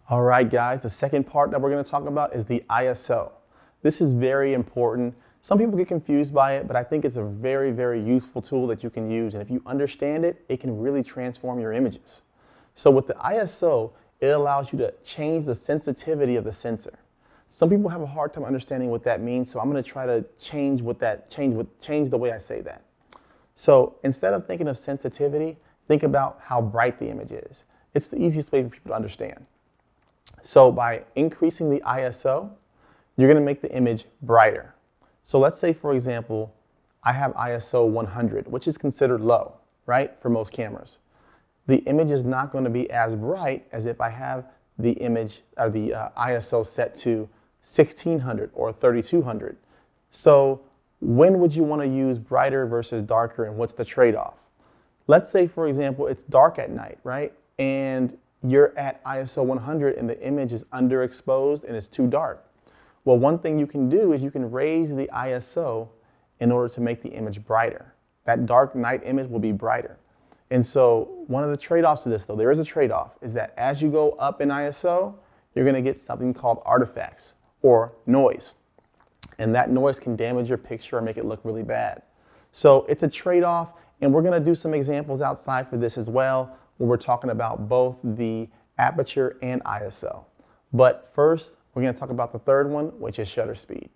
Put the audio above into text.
All right, guys, the second part that we're going to talk about is the ISO. This is very important. Some people get confused by it, but I think it's a very, very useful tool that you can use. And if you understand it, it can really transform your images. So with the ISO, it allows you to change the sensitivity of the sensor. Some people have a hard time understanding what that means, so I'm going to try to change the way I say that. So instead of thinking of sensitivity, think about how bright the image is. It's the easiest way for people to understand. So by increasing the ISO, you're going to make the image brighter. So let's say, for example, I have ISO 100, which is considered low, right, for most cameras. The image is not going to be as bright as if I have the image or the ISO set to 1600 or 3200. So when would you want to use brighter versus darker, and what's the trade-off? Let's say, for example, it's dark at night, right? And you're at ISO 100 and the image is underexposed and it's too dark. Well, one thing you can do is you can raise the ISO in order to make the image brighter. That dark night image will be brighter. And so one of the trade-offs to this, though, there is a trade-off, is that as you go up in ISO, you're going to get something called artifacts or noise. And that noise can damage your picture or make it look really bad. So it's a trade-off, and we're going to do some examples outside for this as well, where we're talking about both the aperture and ISO. But first, we're going to talk about the third one, which is shutter speed.